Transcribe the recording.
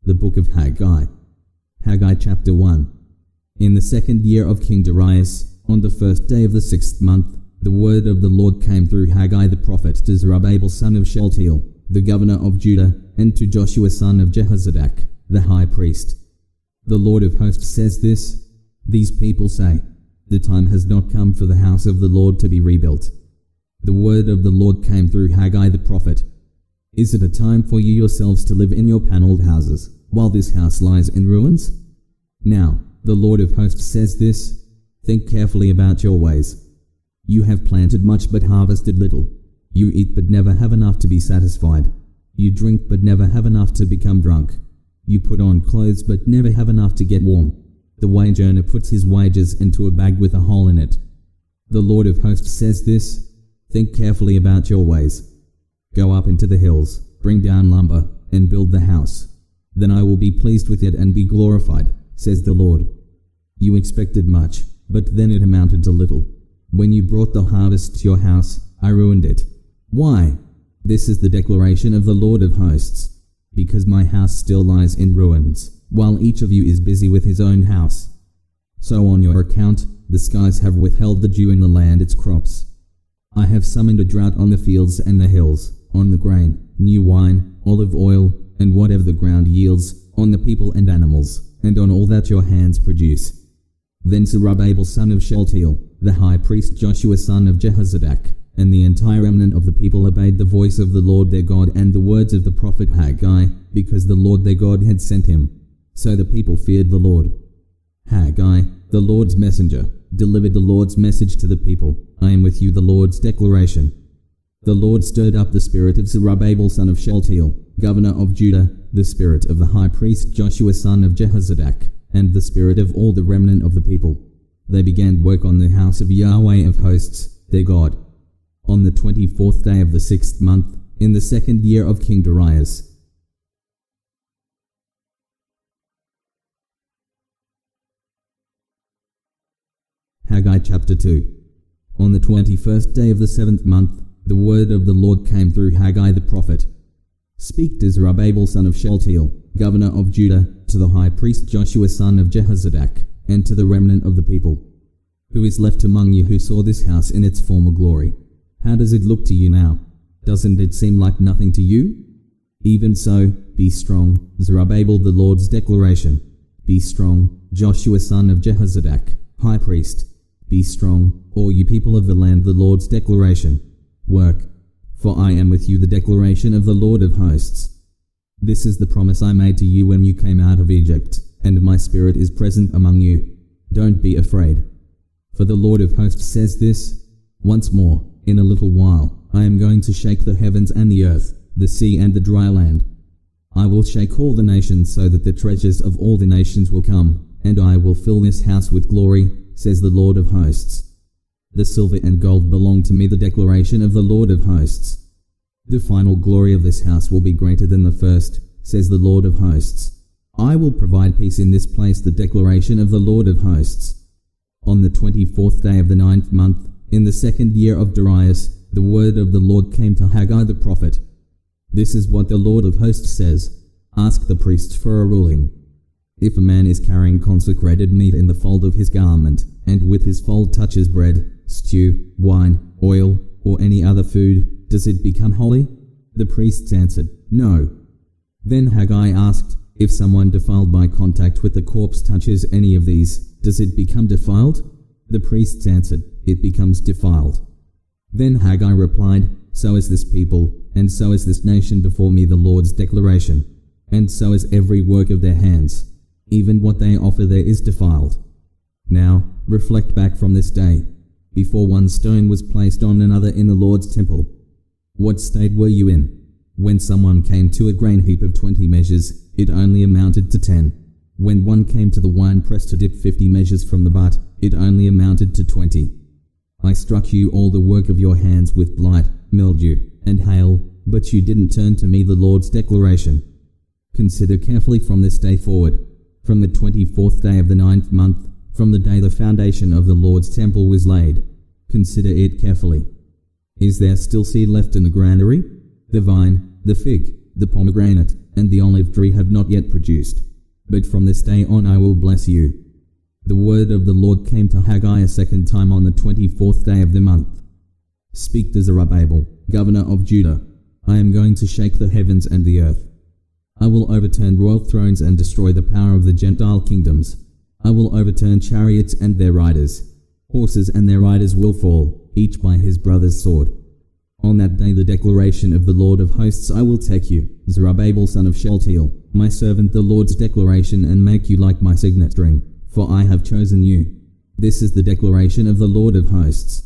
The Book of Haggai. Haggai chapter 1. In the 2nd year of King Darius, on the 1st day of the 6th month, the word of the Lord came through Haggai the prophet to Zerubbabel son of Shealtiel, the governor of Judah, and to Joshua son of Jehozadak, the high priest. The Lord of hosts says this: These people say, the time has not come for the house of the Lord to be rebuilt. The word of the Lord came through Haggai the prophet. Is it a time for you yourselves to live in your panelled houses, while this house lies in ruins? Now, the Lord of hosts says this: Think carefully about your ways. You have planted much but harvested little. You eat but never have enough to be satisfied. You drink but never have enough to become drunk. You put on clothes but never have enough to get warm. The wage earner puts his wages into a bag with a hole in it. The Lord of hosts says this: Think carefully about your ways. Go up into the hills, bring down lumber, and build the house. Then I will be pleased with it and be glorified, says the Lord. You expected much, but then it amounted to little. When you brought the harvest to your house, I ruined it. Why? This is the declaration of the Lord of hosts. Because my house still lies in ruins, while each of you is busy with his own house. So on your account, the skies have withheld the dew in the land its crops. I have summoned a drought on the fields and the hills, on the grain, new wine, olive oil, and whatever the ground yields, on the people and animals, and on all that your hands produce. Then Zerubbabel son of Shealtiel, the high priest Joshua son of Jehozadak, and the entire remnant of the people obeyed the voice of the Lord their God and the words of the prophet Haggai, because the Lord their God had sent him. So the people feared the Lord. Haggai, the Lord's messenger, delivered the Lord's message to the people. I am with you, the Lord's declaration. The Lord stirred up the spirit of Zerubbabel son of Shealtiel, governor of Judah, the spirit of the high priest Joshua son of Jehozadak, and the spirit of all the remnant of the people. They began work on the house of Yahweh of hosts, their God. On the 24th day of the 6th month, in the 2nd year of King Darius. Haggai chapter 2. On the 21st day of the 7th month, the word of the Lord came through Haggai the prophet. Speak to Zerubbabel son of Shealtiel, governor of Judah, to the high priest Joshua son of Jehozadak, and to the remnant of the people. Who is left among you who saw this house in its former glory? How does it look to you now? Doesn't it seem like nothing to you? Even so, be strong, Zerubbabel the Lord's declaration. Be strong, Joshua son of Jehozadak, high priest. Be strong, all you people of the land, the Lord's declaration. Work, for I am with you, the declaration of the Lord of hosts. This is the promise I made to you when you came out of Egypt, and my spirit is present among you. Don't be afraid. For the Lord of hosts says this: Once more, in a little while, I am going to shake the heavens and the earth, the sea and the dry land. I will shake all the nations so that the treasures of all the nations will come, and I will fill this house with glory, says the Lord of hosts. The silver and gold belong to me, the declaration of the Lord of hosts. The final glory of this house will be greater than the first, says the Lord of hosts. I will provide peace in this place, the declaration of the Lord of hosts. On the 24th day of the 9th month, in the 2nd year of Darius, the word of the Lord came to Haggai the prophet. This is what the Lord of hosts says: Ask the priests for a ruling. If a man is carrying consecrated meat in the fold of his garment, and with his fold touches bread, stew, wine, oil, or any other food, does it become holy? The priests answered, No. Then Haggai asked, If someone defiled by contact with the corpse touches any of these, does it become defiled? The priests answered, It becomes defiled. Then Haggai replied, So is this people, and so is this nation before me, the Lord's declaration, and so is every work of their hands. Even what they offer there is defiled. Now, reflect back from this day, before one stone was placed on another in the Lord's temple. What state were you in? When someone came to a grain heap of 20 measures, it only amounted to 10. When one came to the winepress to dip 50 measures from the butt, it only amounted to 20. I struck you all the work of your hands with blight, mildew, and hail, but you didn't turn to me, the Lord's declaration. Consider carefully from this day forward, from the 24th day of the 9th month, from the day the foundation of the Lord's temple was laid. Consider it carefully. Is there still seed left in the granary? The vine, the fig, the pomegranate, and the olive tree have not yet produced. But from this day on I will bless you. The word of the Lord came to Haggai a second time on the 24th day of the month. Speak to Zerubbabel, governor of Judah. I am going to shake the heavens and the earth. I will overturn royal thrones and destroy the power of the Gentile kingdoms. I will overturn chariots and their riders. Horses and their riders will fall, each by his brother's sword. On that day the declaration of the Lord of hosts I will take you, Zerubbabel son of Shealtiel, my servant, the Lord's declaration, and make you like my signet ring, for I have chosen you. This is the declaration of the Lord of hosts.